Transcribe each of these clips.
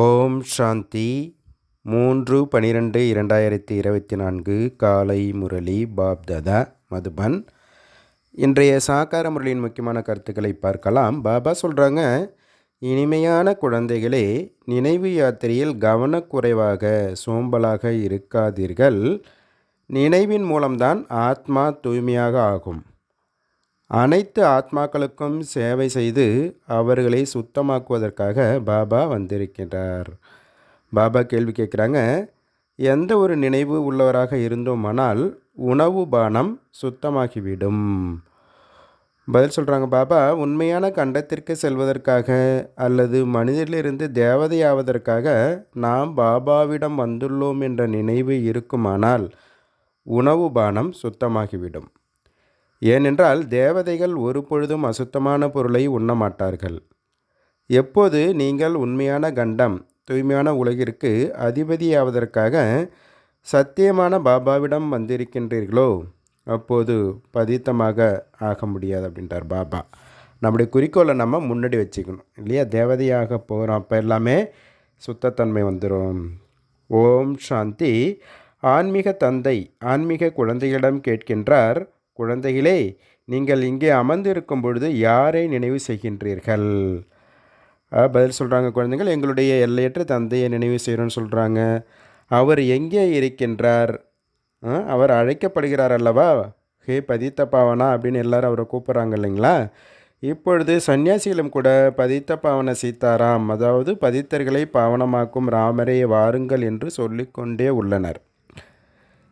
ஓம் சாந்தி 3/12/2024 காலை முரளி பாப்தாதா மதுபன். இன்றைய சாக்கார முரளியின் முக்கியமான கருத்துக்களை பார்க்கலாம். பாபா சொல்கிறாங்க, இனிமையான குழந்தைகளே, நினைவு யாத்திரையில் கவனக்குறைவாக சோம்பலாக இருக்காதீர்கள். நினைவின் மூலம்தான் ஆத்மா தூய்மையாக ஆகும். அனைத்து ஆத்மாக்களுக்கும் சேவை செய்து அவர்களை சுத்தமாக்குவதற்காக பாபா வந்திருக்கின்றார். பாபா கேள்வி கேட்குறாங்க, எந்த ஒரு நினைவு உள்ளவராக இருந்தோமானால் உணவு பானம் சுத்தமாகிவிடும். பதில் சொல்கிறாங்க பாபா, உண்மையான கண்டத்திற்கு செல்வதற்காக அல்லது மனிதரிலிருந்து தேவதையாவதற்காக நாம் பாபாவிடம் வந்துள்ளோம் என்ற நினைவு இருக்குமானால் உணவு பானம் சுத்தமாகிவிடும். ஏனென்றால் தேவதைகள் ஒரு பொழுதும் அசுத்தமான பொருளை உண்ண மாட்டார்கள். எப்போது நீங்கள் உண்மையான கண்டம் தூய்மையான உலகிற்கு அதிபதியாவதற்காக சத்தியமான பாபாவிடம் வந்திருக்கின்றீர்களோ அப்போது பதித்தமாக ஆக முடியாது அப்படின்றார் பாபா. நம்முடைய குறிக்கோளை நம்ம முன்னாடி வச்சுக்கணும் இல்லையா? தேவதையாக போகிறோம், அப்போ எல்லாமே சுத்தத்தன்மை வந்துடும். ஓம் சாந்தி. ஆன்மீக தந்தை ஆன்மீக குழந்தைகளிடம் கேட்கின்றார், குழந்தைகளே, நீங்கள் இங்கே அமர்ந்திருக்கும் பொழுது யாரை நினைவு செய்கின்றீர்கள்? பதில் சொல்கிறாங்க, குழந்தைகள் எங்களுடைய எல்லையற்ற தந்தையை நினைவு செய்கிறோன்னு சொல்கிறாங்க. அவர் எங்கே இருக்கின்றார்? அவர் அழைக்கப்படுகிறார் அல்லவா? ஹே பதித்த பாவனா அப்படின்னு எல்லாரும் அவரை கூப்பிட்றாங்க இல்லைங்களா? இப்பொழுது சன்னியாசிகளும் கூட பதித்த பாவன சீதாராம், அதாவது பதித்தர்களை பாவனமாக்கும் ராமரே வாருங்கள் என்று சொல்லிக்கொண்டே உள்ளனர்.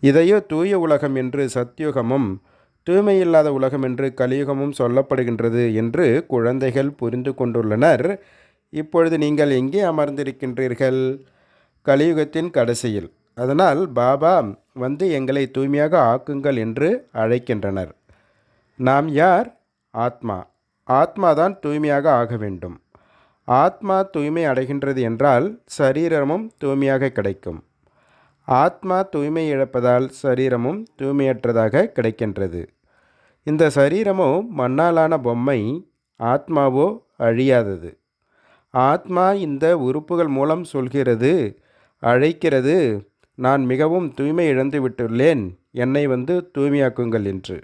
இதையோ தூய உலகம் என்று சத்யுகமும் தூய்மையில்லாத உலகம் என்று கலியுகமும் சொல்லப்படுகின்றது என்று குழந்தைகள் புரிந்து கொண்டுள்ளனர். இப்பொழுது நீங்கள் எங்கே அமர்ந்திருக்கின்றீர்கள்? கலியுகத்தின் கடைசியில். அதனால் பாபா வந்து எங்களை தூய்மையாக ஆக்குங்கள் என்று அழைக்கின்றனர். நாம் யார்? ஆத்மா. ஆத்மாதான் தூய்மையாக ஆக வேண்டும். ஆத்மா தூய்மை அடைகின்றது என்றால் சரீரமும் தூய்மையாக கிடைக்கும். ஆத்மா தூய்மை இழப்பதால் சரீரமும் தூய்மையற்றதாக கிடைக்கின்றது. இந்த சரீரமோ மண்ணாலான பொம்மை, ஆத்மாவோ அழியாதது. ஆத்மா இந்த உறுப்புகள் மூலம் சொல்கிறது, அழைக்கிறது, நான் மிகவும் தூய்மை இழந்து விட்டுள்ளேன், என்னை வந்து தூய்மையாக்குங்கள் என்று.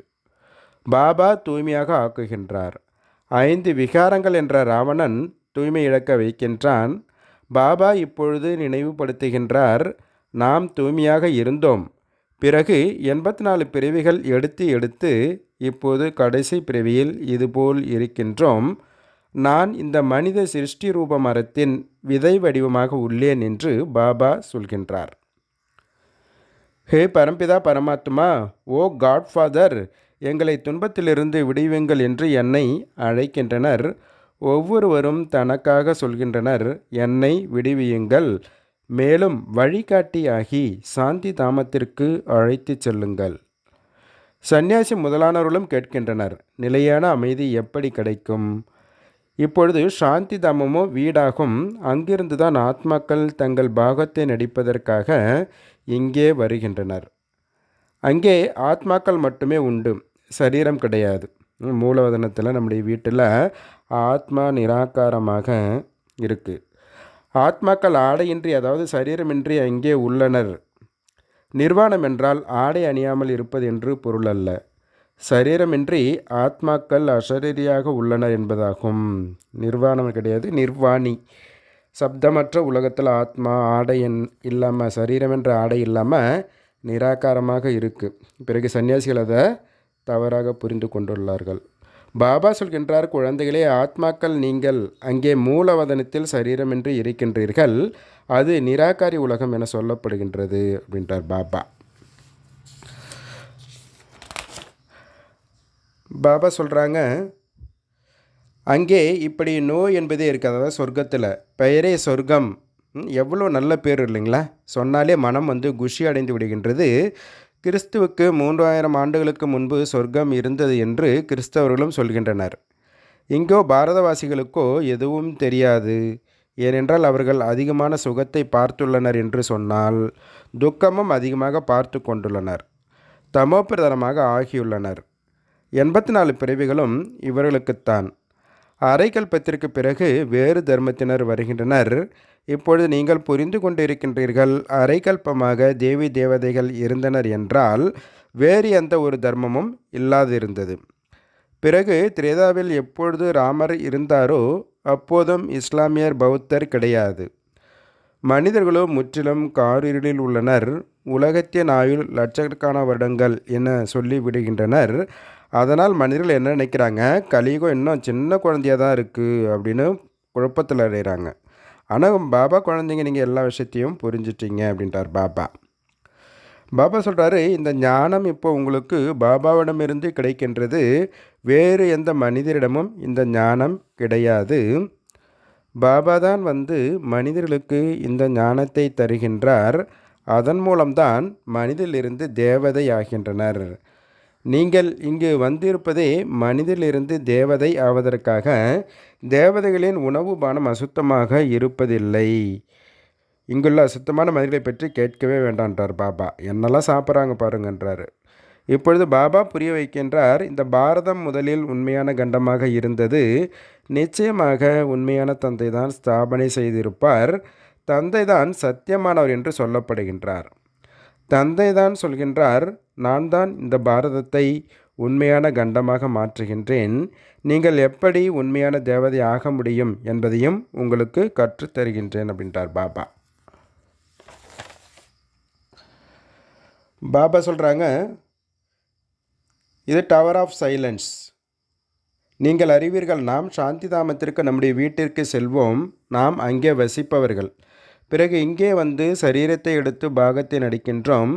பாபா தூய்மையாக ஆக்குகின்றார். 5 விகாரங்கள் என்ற ராவணன் தூய்மை இழக்க வைக்கின்றான். பாபா இப்பொழுது நினைவுபடுத்துகின்றார், நாம் தூய்மையாக இருந்தோம். பிறகு 84 பிறவிகள் எடுத்து இப்போது கடைசி பிறவியில் இதுபோல் இருக்கின்றோம். நான் இந்த மனித சிருஷ்டி ரூப மரத்தின் விதை வடிவமாக உள்ளேன் என்று பாபா சொல்கின்றார். ஹே பரம்பிதா பரமாத்மா, ஓ காட்ஃபாதர், எங்களை துன்பத்திலிருந்து விடுவியுங்கள் என்று என்னை அழைக்கின்றனர். ஒவ்வொருவரும் தனக்காக சொல்கின்றனர், என்னை விடுவியுங்கள், மேலும் வழிகாட்டியாகி சாந்தி தாமத்திற்கு அழைத்து செல்லுங்கள். சந்நியாசி முதலானவர்களும் கேட்கின்றனர், நிலையான அமைதி எப்படி கிடைக்கும்? இப்பொழுது சாந்தி தாமமோ வீடாகும். அங்கிருந்து தான் ஆத்மாக்கள் தங்கள் பாகத்தை நடிப்பதற்காக இங்கே வருகின்றனர். அங்கே ஆத்மாக்கள் மட்டுமே உண்டு, சரீரம் கிடையாது. மூலவதனத்தில் நம்முடைய வீட்டில் ஆத்மா நிராகாரமாக இருக்குது. ஆத்மாக்கள் ஆடையின்றி, அதாவது சரீரமின்றி அங்கே உள்ளனர். நிர்வாணம் என்றால் ஆடை அணியாமல் இருப்பது என்று பொருள் அல்ல. சரீரமின்றி ஆத்மாக்கள் அசரீரியாக உள்ளனர் என்பதாகும். நிர்வாணம் கிடையாது, நிர்வாணி. சப்தமற்ற உலகத்தில் ஆத்மா ஆடை இல்லாமல், சரீரம் என்ற ஆடை இல்லாமல் நிராகாரமாக இருக்குது. பிறகு சன்னியாசிகள் அதை தவறாக புரிந்து கொண்டுள்ளார்கள். பாபா சொல்கின்றார், குழந்தைகளே, ஆத்மாக்கள் நீங்கள் அங்கே மூலவதனத்தில் சரீரமின்றி இருக்கின்றீர்கள். அது நிராகாரி உலகம் என சொல்லப்படுகின்றது அப்படின்றார் பாபா. பாபா சொல்கிறாங்க, அங்கே இப்படி நோய் என்பதே இருக்காது. அதாவது சொர்க்கத்தில் பெயரே சொர்க்கம், எவ்வளோ நல்ல பேர் இல்லைங்களா? சொன்னாலே மனம் வந்து குஷி அடைந்து விடுகின்றது. கிறிஸ்துவுக்கு 3000 ஆண்டுகளுக்கு முன்பு சொர்க்கம் இருந்தது என்று கிறிஸ்தவர்களும் சொல்கின்றனர். இங்கோ பாரதவாசிகளுக்கோ எதுவும் தெரியாது. ஏனென்றால் அவர்கள் அதிகமான சுகத்தை பார்த்துள்ளனர் என்று சொன்னால் துக்கமும் அதிகமாக பார்த்து கொண்டுள்ளனர். தமோபிரதானமாக ஆகியுள்ளனர். 84 பிறவிகளும் இவர்களுக்குத்தான். அரைக்கல்பத்திற்கு பிறகு வேறு தர்மத்தினர் வருகின்றனர். இப்பொழுது நீங்கள் புரிந்து கொண்டிருக்கின்றீர்கள். அரைக்கல்பமாக தேவி தேவதைகள் இருந்தனர் என்றால் வேறு எந்த ஒரு தர்மமும் இல்லாதிருந்தது. பிறகு திரேதாவில் எப்பொழுது ராமர் இருந்தாரோ அப்போதும் இஸ்லாமியர் பௌத்தர் கிடையாது. மனிதர்களோ முற்றிலும் காரிருளில் உள்ளனர். உலகத்தின் ஆயுள் லட்சக்கணக்கான வருடங்கள் என சொல்லி விடுகின்றனர். அதனால் மனிதர்கள் என்ன நினைக்கிறாங்க, கலியுகம் இன்னும் சின்ன குழந்தையாக தான் இருக்குது அப்படின்னு குழப்பத்தில் அடைகிறாங்க. ஆனால் பாபா குழந்தைங்க நீங்கள் எல்லா விஷயத்தையும் புரிஞ்சிட்டீங்க அப்படின்ட்டார் பாபா. பாபா சொல்கிறாரு, இந்த ஞானம் இப்போ உங்களுக்கு பாபாவிடமிருந்து கிடைக்கின்றது. வேறு எந்த மனிதரிடமும் இந்த ஞானம் கிடையாது. பாபா தான் மனிதர்களுக்கு இந்த ஞானத்தை தருகின்றார். அதன் மூலம்தான் மனிதரிலிருந்து தேவதை ஆகின்றனர். நீங்கள் இங்கு வந்திருப்பதே மனிதரிலிருந்து தேவதை ஆவதற்காக. தேவதைகளின் உணவு பானம் அசுத்தமாக இருப்பதில்லை. இங்குள்ள அசுத்தமான மனிதர்களை பற்றி கேட்கவே வேண்டான்றார் பாபா. என்னெல்லாம் சாப்பிட்றாங்க பாருங்கன்றார். இப்பொழுது பாபா புரிய வைக்கின்றார், இந்த பாரதம் முதலில் உண்மையான கண்டமாக இருந்தது. நிச்சயமாக உண்மையான தந்தை தான் ஸ்தாபனை செய்திருப்பார். தந்தை தான் சத்தியமானவர் என்று சொல்லப்படுகின்றார். தந்தை தான் சொல்கின்றார், நான் தான் இந்த பாரதத்தை உண்மையான கண்டமாக மாற்றுகின்றேன். நீங்கள் எப்படி உண்மையான தேவதை ஆக முடியும் என்பதையும் உங்களுக்கு கற்றுத்தருகின்றேன் அப்படின்றார் பாபா. பாபா சொல்கிறாங்க, இது டவர் ஆஃப் சைலன்ஸ். நீங்கள் அறிவீர்கள், நாம் சாந்தி தாமத்திற்கு நம்முடைய வீட்டிற்கு செல்வோம். நாம் அங்கே வசிப்பவர்கள். பிறகு இங்கே சரீரத்தை எடுத்து பாகத்தை நடிக்கின்றோம்.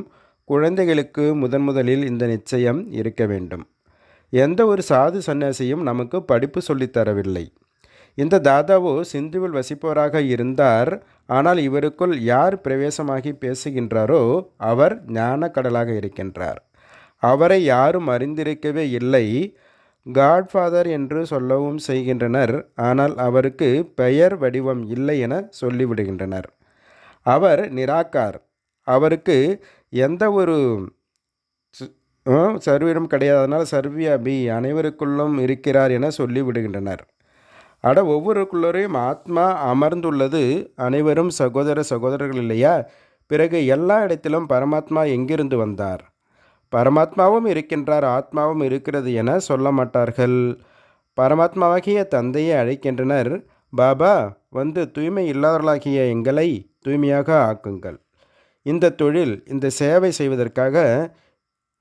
குழந்தைகளுக்கு முதலில் இந்த நிச்சயம் இருக்க வேண்டும். எந்த ஒரு சாது சன்னியாசியும் நமக்கு படிப்பு சொல்லித்தரவில்லை. இந்த தாதாவோ சிந்துவில் வசிப்பவராக இருந்தார். ஆனால் இவருக்குள் யார் பிரவேசமாகி பேசுகின்றாரோ அவர் ஞான கடலாக இருக்கின்றார். அவரை யாரும் அறிந்திருக்கவே இல்லை. காட்ஃபாதர் என்று சொல்லவும் செய்கின்றனர். ஆனால் அவருக்கு பெயர் வடிவம் இல்லை என சொல்லிவிடுகின்றனர். அவர் நிராகார். அவருக்கு எந்த ஒரு சர்வீரம் கிடையாது. அதனால் சர்வியாபி அனைவருக்குள்ளும் இருக்கிறார் என சொல்லிவிடுகின்றனர். ஒவ்வொருக்குள்ளரையும் ஆத்மா அமர்ந்துள்ளது. அனைவரும் சகோதர சகோதரர்கள் இல்லையா? பிறகு எல்லா இடத்திலும் பரமாத்மா எங்கிருந்து வந்தார்? பரமாத்மாவும் இருக்கின்றார், ஆத்மாவும் இருக்கிறது என சொல்ல மாட்டார்கள். பரமாத்மாவாகிய தந்தையை அழைக்கின்றனர். பாபா தூய்மை இல்லாதவர்களாகிய எங்களை தூய்மையாக ஆக்குங்கள். இந்த தொழில், இந்த சேவை செய்வதற்காக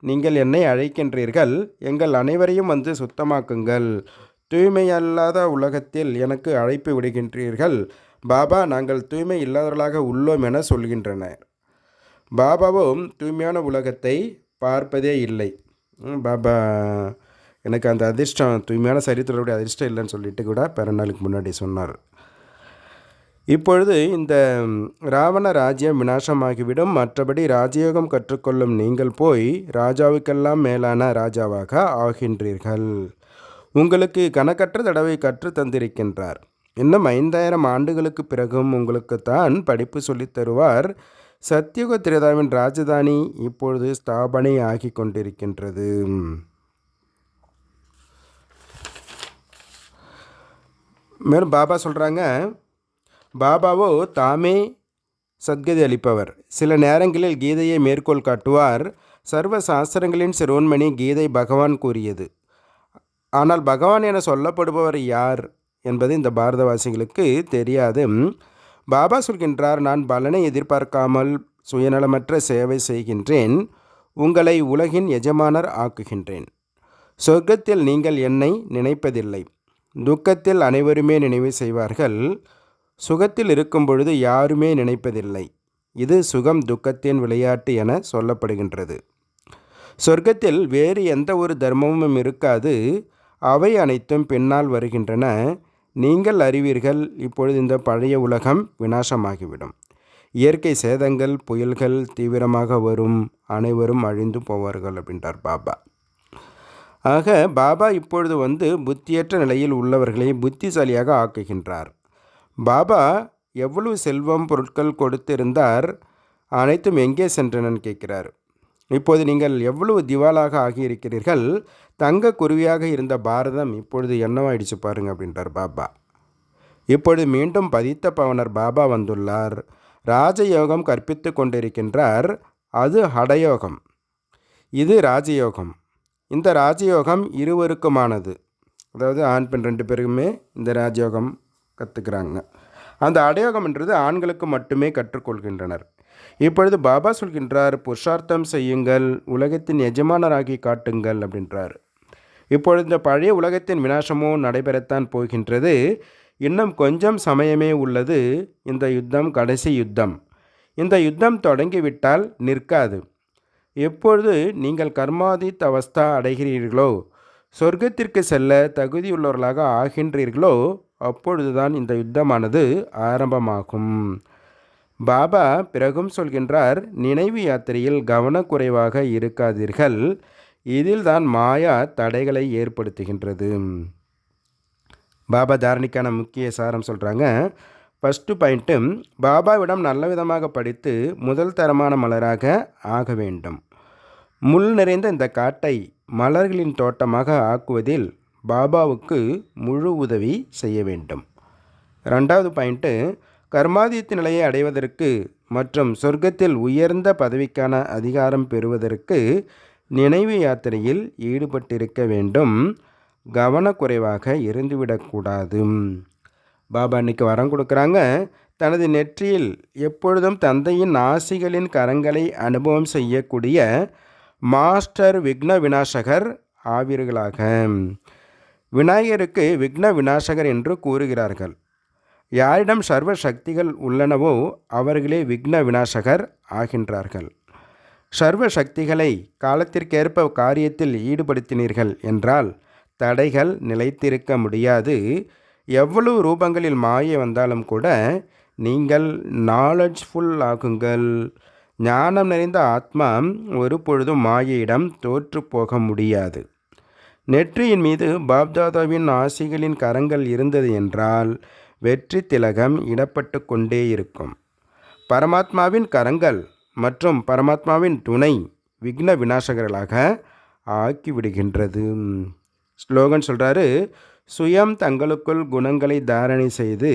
நீங்கள் என்னை அழைக்கின்றீர்கள். எங்கள் அனைவரையும் சுத்தமாக்குங்கள். தூய்மையல்லாத உலகத்தில் எனக்கு அழைப்பு விடுகின்றீர்கள். பாபா, நாங்கள் தூய்மை இல்லாதவர்களாக உள்ளோம் என சொல்கின்றனர். பாபாவும் தூய்மையான உலகத்தை பார்ப்பதே இல்லை. பாபா எனக்கு அந்த அதிர்ஷ்டம், தூய்மையான சரித்திரத்துடைய அதிர்ஷ்டம் இல்லைன்னு சொல்லிட்டு கூட பிறநாளுக்கு முன்னாடி சொன்னார். இப்பொழுது இந்த ராவண ராஜ்யம் விநாசமாகிவிடும். மற்றபடி ராஜயோகம் கற்றுக்கொள்ளும் நீங்கள் போய் ராஜாவுக்கெல்லாம் மேலான ராஜாவாக ஆகின்றீர்கள். உங்களுக்கு கணக்கற்ற தடவை கற்று தந்திருக்கின்றார். இன்னும் 5000 ஆண்டுகளுக்கு பிறகும் உங்களுக்குத்தான் படிப்பு சொல்லித் தருவார். சத்தியுக திரேதாவின் ராஜதானி இப்பொழுது ஸ்தாபனை ஆகி கொண்டிருக்கின்றது. மேலும் பாபா சொல்கிறாங்க, பாபாவோ தாமே சத்கதி அளிப்பவர். சில நேரங்களில் கீதையை மேற்கோள் காட்டுவார். சர்வ சாஸ்திரங்களின் சிரோன்மணி கீதை பகவான் கூறியது. ஆனால் பகவான் என சொல்லப்படுபவர் யார் என்பது இந்த பாரதவாசிகளுக்கு தெரியாது. பாபா சொல்கின்றார், நான் பலனை எதிர்பார்க்காமல் சுயநலமற்ற சேவை செய்கின்றேன். உங்களை உலகின் எஜமானர் ஆக்குகின்றேன். சொர்க்கத்தில் நீங்கள் என்னை நினைப்பதில்லை. துக்கத்தில் அனைவருமே நினைவு செய்வார்கள். சுகத்தில் இருக்கும் பொழுது யாருமே நினைப்பதில்லை. இது சுகம் துக்கத்தின் விளையாட்டு என சொல்லப்படுகின்றது. சொர்க்கத்தில் வேறு எந்த ஒரு தர்மமும் இருக்காது. அவை அனைத்தும் பின்னால் வருகின்றன. நீங்கள் அறிவீர்கள், இப்பொழுது இந்த பழைய உலகம் விநாசமாகிவிடும். இயற்கை சேதங்கள், புயல்கள் தீவிரமாக வரும். அனைவரும் அழிந்து போவார்கள் அப்படின்றார் பாபா. ஆக பாபா இப்பொழுது புத்தியற்ற நிலையில் உள்ளவர்களை புத்திசாலியாக ஆக்குகின்றார். பாபா எவ்வளவு செல்வம் பொருட்கள் கொடுத்திருந்தார், அனைத்தும் எங்கே சென்றனன்னு கேட்கிறார். இப்போது நீங்கள் எவ்வளவு திவாலாக ஆகியிருக்கிறீர்கள். தங்க குருவியாக இருந்த பாரதம் இப்பொழுது என்னவாயிடுச்சு பாருங்க அப்படின்றார் பாபா. இப்பொழுது மீண்டும் பதித்த பவனர் பாபா வந்துள்ளார். ராஜயோகம் கற்பித்து கொண்டிருக்கின்றார். அது ஹடயோகம், இது ராஜயோகம். இந்த ராஜயோகம் இருவருக்குமானது. அதாவது ஆண் பெண் 2 பேருக்குமே இந்த ராஜயோகம் கற்றுக்கிறாங்க. அந்த ஹடயோகம்ன்றது ஆண்களுக்கு மட்டுமே கற்றுக்கொள்கின்றனர். இப்பொழுது பாபா சொல்கின்றார், புருஷார்த்தம் செய்யுங்கள், உலகத்தின் எஜமானராகி காட்டுங்கள் அப்படின்றார். இப்பொழுது இந்த பழைய உலகத்தின் விநாசமோ நடைபெறத்தான் போகின்றது. இன்னும் கொஞ்சம் சமயமே உள்ளது. இந்த யுத்தம் கடைசி யுத்தம். இந்த யுத்தம் தொடங்கிவிட்டால் நிற்காது. எப்பொழுது நீங்கள் கர்மாதித் அவஸ்தா அடைகிறீர்களோ, சொர்க்கத்திற்கு செல்ல தகுதியுள்ளவர்களாக ஆகின்றீர்களோ, அப்பொழுதுதான் இந்த யுத்தமானது ஆரம்பமாகும். பாபா பிறகும் சொல்கின்றார், நினைவு யாத்திரையில் கவனக்குறைவாக இருக்காதீர்கள். இதில்தான் மாயா தடைகளை ஏற்படுத்துகின்றது. பாபா தாரணிக்கான முக்கிய சாரம் சொல்கிறாங்க. ஃபஸ்ட்டு பாயிண்ட்டு, பாபாவிடம் நல்ல விதமாக படித்து முதல் தரமான மலராக ஆக வேண்டும். முள் நிறைந்த இந்த காட்டை மலர்களின் தோட்டமாக ஆக்குவதில் பாபாவுக்கு முழு உதவி செய்ய வேண்டும். 2வது பாயிண்ட்டு, கர்மாதித்த நிலையை அடைவதற்கு மற்றும் சொர்க்கத்தில் உயர்ந்த பதவிக்கான அதிகாரம் பெறுவதற்கு நினைவு யாத்திரையில் ஈடுபட்டிருக்க வேண்டும். கவனக்குறைவாக இருந்துவிடக்கூடாது. பாபா இன்னைக்கு வரம் கொடுக்குறாங்க. தனது நெற்றியில் எப்பொழுதும் தந்தையின் ஆசிகளின் கரங்களை அனுபவம் செய்யக்கூடிய மாஸ்டர் விக்ன விநாசகர் ஆவீர்களாக. விநாயகருக்கு விக்ன விநாசகர் என்று கூறுகிறார்கள். யாரிடம் சர்வ சக்திகள் உள்ளனவோ அவர்களே விக்ன விநாசகர் ஆகின்றார்கள். சர்வ சக்திகளை காலத்திற்கேற்ப காரியத்தில் ஈடுபடுத்தினீர்கள் என்றால் தடைகள் நிலைத்திருக்க முடியாது. எவ்வளவு ரூபங்களில் மாயை வந்தாலும் கூட நீங்கள் நாலெட்ஜ்ஃபுல் ஆகுங்கள். ஞானம் நிறைந்த ஆத்மா ஒரு பொழுதும் மாயையிடம் தோற்று போக முடியாது. நெற்றியின் மீது பாப்தாதாவின் ஆசிகளின் கரங்கள் இருந்தது என்றால் வெற்றி திலகம் இடப்பட்டு கொண்டே இருக்கும். பரமாத்மாவின் கரங்கள் மற்றும் பரமாத்மாவின் துணை விக்ன விநாசகர்களாக ஆக்கிவிடுகின்றது. ஸ்லோகன் சொல்கிறாரு, சுயம் தங்களுக்குள் குணங்களை தாரணை செய்து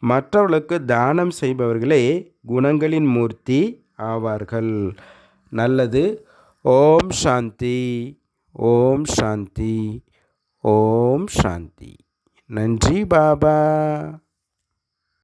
மற்றவர்களுக்கு தானம் செய்பவர்களே குணங்களின் மூர்த்தி ஆவார்கள். நல்லது. ஓம் சாந்தி, ஓம் சாந்தி, ஓம் சாந்தி. நன்றி பாபா.